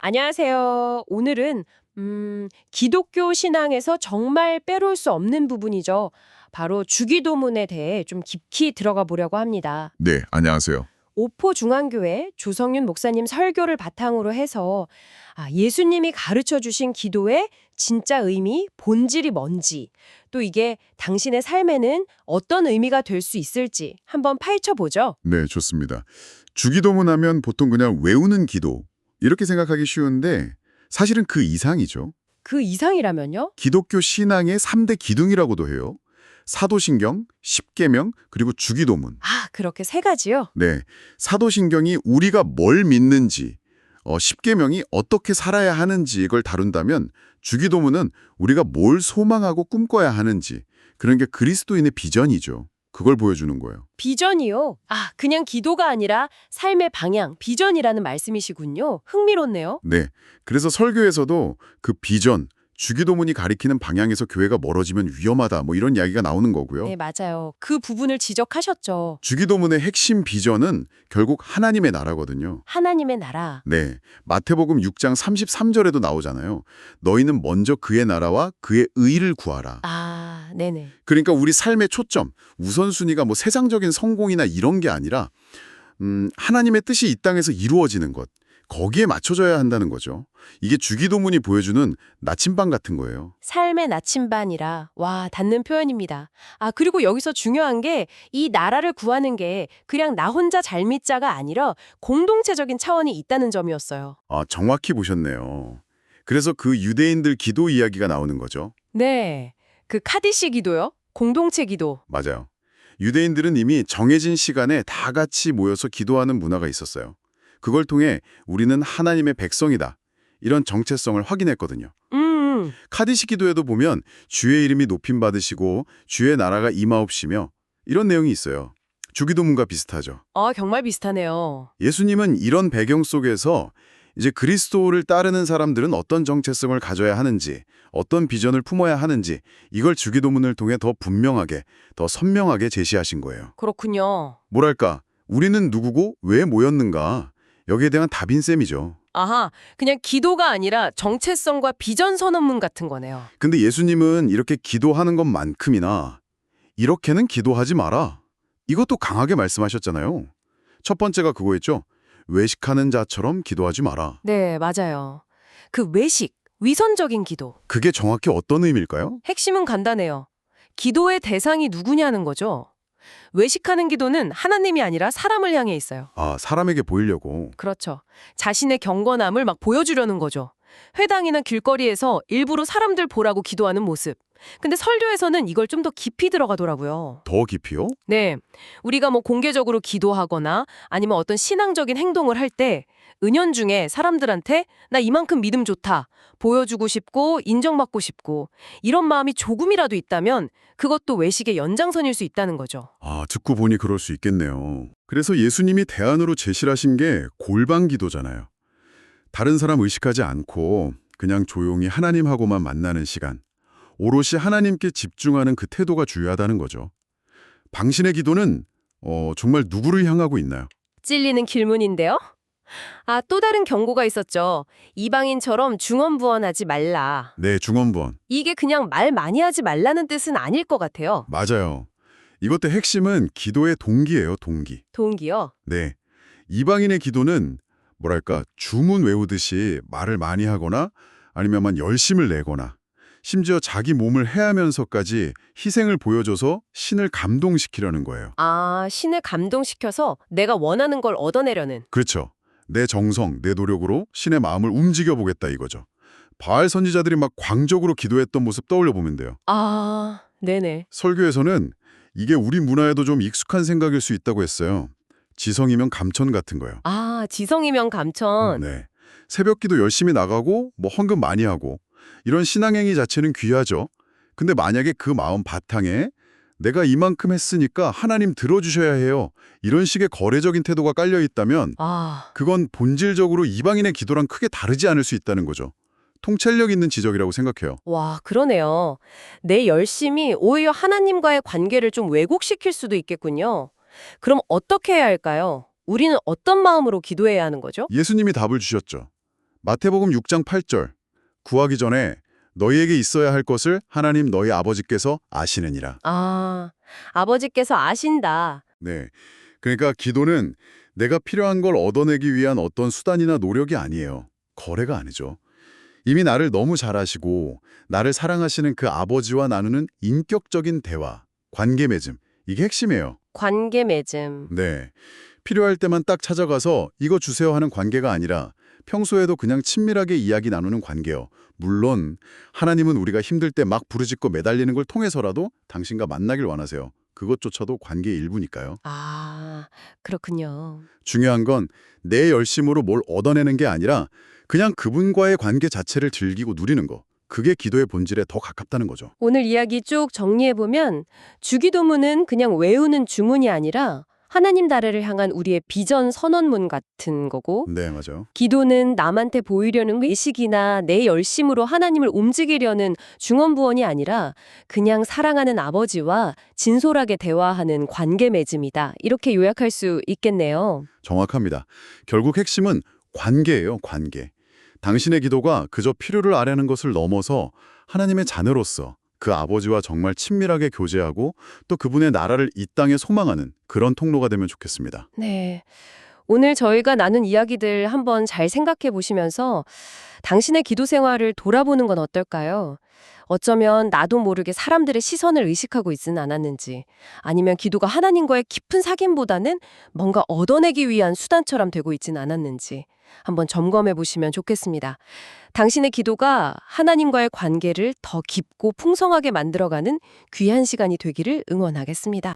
안녕하세요. 오늘은 기독교 신앙에서 정말 빼놓을 수 없는 부분이죠. 바로 주기도문에 대해 좀 깊이 들어가 보려고 합니다. 네, 안녕하세요. 오포중앙교회 조성윤 목사님 설교를 바탕으로 해서 예수님이 가르쳐 주신 기도의 진짜 의미, 본질이 뭔지, 또 이게 당신의 삶에는 어떤 의미가 될 수 있을지 한번 파헤쳐 보죠. 네, 좋습니다. 주기도문 하면 보통 그냥 외우는 기도 이렇게 생각하기 쉬운데 사실은 그 이상이죠. 그 이상이라면요? 기독교 신앙의 3대 기둥이라고도 해요. 사도신경, 십계명, 그리고 주기도문. 그렇게 세 가지요? 네, 사도신경이 우리가 뭘 믿는지, 십계명이 어떻게 살아야 하는지 이걸 다룬다면 주기도문은 우리가 뭘 소망하고 꿈꿔야 하는지 그런 게 그리스도인의 비전이죠. 그걸 보여주는 거예요. 비전이요? 그냥 기도가 아니라 삶의 방향, 비전이라는 말씀이시군요. 흥미롭네요. 네, 그래서 설교에서도 그 비전, 주기도문이 가리키는 방향에서 교회가 멀어지면 위험하다 뭐 이런 이야기가 나오는 거고요. 네, 맞아요. 그 부분을 지적하셨죠. 주기도문의 핵심 비전은 결국 하나님의 나라거든요. 하나님의 나라. 네, 마태복음 6장 33절에도 나오잖아요. 너희는 먼저 그의 나라와 그의 의를 구하라. 네네. 그러니까 우리 삶의 초점, 우선순위가 뭐 세상적인 성공이나 이런 게 아니라 하나님의 뜻이 이 땅에서 이루어지는 것, 거기에 맞춰져야 한다는 거죠. 이게 주기도문이 보여주는 나침반 같은 거예요. 삶의 나침반이라, 닿는 표현입니다. 그리고 여기서 중요한 게 이 나라를 구하는 게 그냥 나 혼자 잘 믿자가 아니라 공동체적인 차원이 있다는 점이었어요. 정확히 보셨네요. 그래서 그 유대인들 기도 이야기가 나오는 거죠. 네. 그 카디시 기도요? 공동체 기도. 맞아요. 유대인들은 이미 정해진 시간에 다 같이 모여서 기도하는 문화가 있었어요. 그걸 통해 우리는 하나님의 백성이다. 이런 정체성을 확인했거든요. 카디시 기도에도 보면 주의 이름이 높임받으시고 주의 나라가 임하옵시며 이런 내용이 있어요. 주기도문과 비슷하죠. 정말 비슷하네요. 예수님은 이런 배경 속에서 이제 그리스도를 따르는 사람들은 어떤 정체성을 가져야 하는지, 어떤 비전을 품어야 하는지 이걸 주기도문을 통해 더 분명하게, 더 선명하게 제시하신 거예요. 그렇군요. 뭐랄까, 우리는 누구고 왜 모였는가? 여기에 대한 답인 셈이죠. 그냥 기도가 아니라 정체성과 비전 선언문 같은 거네요. 근데 예수님은 이렇게 기도하는 것만큼이나 이렇게는 기도하지 마라. 이것도 강하게 말씀하셨잖아요. 첫 번째가 그거였죠. 외식하는 자처럼 기도하지 마라. 네, 맞아요. 그 외식, 위선적인 기도. 그게 정확히 어떤 의미일까요? 핵심은 간단해요. 기도의 대상이 누구냐는 거죠. 외식하는 기도는 하나님이 아니라 사람을 향해 있어요. 사람에게 보이려고. 그렇죠. 자신의 경건함을 막 보여주려는 거죠. 회당이나 길거리에서 일부러 사람들 보라고 기도하는 모습. 근데 설교에서는 이걸 좀 더 깊이 들어가더라고요. 더 깊이요? 네. 우리가 뭐 공개적으로 기도하거나 아니면 어떤 신앙적인 행동을 할 때 은연중에 사람들한테 나 이만큼 믿음 좋다, 보여주고 싶고 인정받고 싶고 이런 마음이 조금이라도 있다면 그것도 외식의 연장선일 수 있다는 거죠. 듣고 보니 그럴 수 있겠네요. 그래서 예수님이 대안으로 제시하신 게 골방 기도잖아요. 다른 사람 의식하지 않고 그냥 조용히 하나님하고만 만나는 시간. 오롯이 하나님께 집중하는 그 태도가 중요하다는 거죠. 당신의 기도는 정말 누구를 향하고 있나요? 찔리는 길문인데요. 또 다른 경고가 있었죠. 이방인처럼 중언부언하지 말라. 네, 중언부언. 이게 그냥 말 많이 하지 말라는 뜻은 아닐 것 같아요. 맞아요. 이것도 핵심은 기도의 동기예요, 동기. 동기요? 네. 이방인의 기도는 뭐랄까 주문 외우듯이 말을 많이 하거나 아니면 열심을 내거나 심지어 자기 몸을 해하면서까지 희생을 보여줘서 신을 감동시키려는 거예요. 신을 감동시켜서 내가 원하는 걸 얻어내려는. 그렇죠. 내 정성, 내 노력으로 신의 마음을 움직여보겠다 이거죠. 바알 선지자들이 막 광적으로 기도했던 모습 떠올려 보면 돼요. 네네. 설교에서는 이게 우리 문화에도 좀 익숙한 생각일 수 있다고 했어요. 지성이면 감천 같은 거요. 지성이면 감천. 네. 새벽기도 열심히 나가고 뭐 헌금 많이 하고 이런 신앙행위 자체는 귀하죠. 근데 만약에 그 마음 바탕에 내가 이만큼 했으니까 하나님 들어주셔야 해요. 이런 식의 거래적인 태도가 깔려 있다면 그건 본질적으로 이방인의 기도랑 크게 다르지 않을 수 있다는 거죠. 통찰력 있는 지적이라고 생각해요. 그러네요. 내 열심이 오히려 하나님과의 관계를 좀 왜곡시킬 수도 있겠군요. 그럼 어떻게 해야 할까요? 우리는 어떤 마음으로 기도해야 하는 거죠? 예수님이 답을 주셨죠. 마태복음 6장 8절. 구하기 전에 너희에게 있어야 할 것을 하나님 너희 아버지께서 아시느니라. 아, 아버지께서 아신다. 네. 그러니까 기도는 내가 필요한 걸 얻어내기 위한 어떤 수단이나 노력이 아니에요. 거래가 아니죠. 이미 나를 너무 잘 아시고 나를 사랑하시는 그 아버지와 나누는 인격적인 대화, 관계 맺음. 이게 핵심이에요. 관계 맺음. 네. 필요할 때만 딱 찾아가서 이거 주세요 하는 관계가 아니라 평소에도 그냥 친밀하게 이야기 나누는 관계요. 물론 하나님은 우리가 힘들 때 막 부르짖고 매달리는 걸 통해서라도 당신과 만나길 원하세요. 그것조차도 관계의 일부니까요. 아, 그렇군요. 중요한 건 내 열심으로 뭘 얻어내는 게 아니라 그냥 그분과의 관계 자체를 즐기고 누리는 거. 그게 기도의 본질에 더 가깝다는 거죠. 오늘 이야기 쭉 정리해보면 주기도문은 그냥 외우는 주문이 아니라 하나님 나라를 향한 우리의 비전 선언문 같은 거고 네, 맞아요. 기도는 남한테 보이려는 의식이나 내 열심으로 하나님을 움직이려는 중언부언이 아니라 그냥 사랑하는 아버지와 진솔하게 대화하는 관계 맺음이다. 이렇게 요약할 수 있겠네요. 정확합니다. 결국 핵심은 관계예요, 관계. 당신의 기도가 그저 필요를 아뢰는 것을 넘어서 하나님의 자녀로서 그 아버지와 정말 친밀하게 교제하고 또 그분의 나라를 이 땅에 소망하는 그런 통로가 되면 좋겠습니다. 네. 오늘 저희가 나눈 이야기들 한번 잘 생각해 보시면서 당신의 기도 생활을 돌아보는 건 어떨까요? 어쩌면 나도 모르게 사람들의 시선을 의식하고 있지는 않았는지, 아니면 기도가 하나님과의 깊은 사귐보다는 뭔가 얻어내기 위한 수단처럼 되고 있지는 않았는지 한번 점검해 보시면 좋겠습니다. 당신의 기도가 하나님과의 관계를 더 깊고 풍성하게 만들어가는 귀한 시간이 되기를 응원하겠습니다.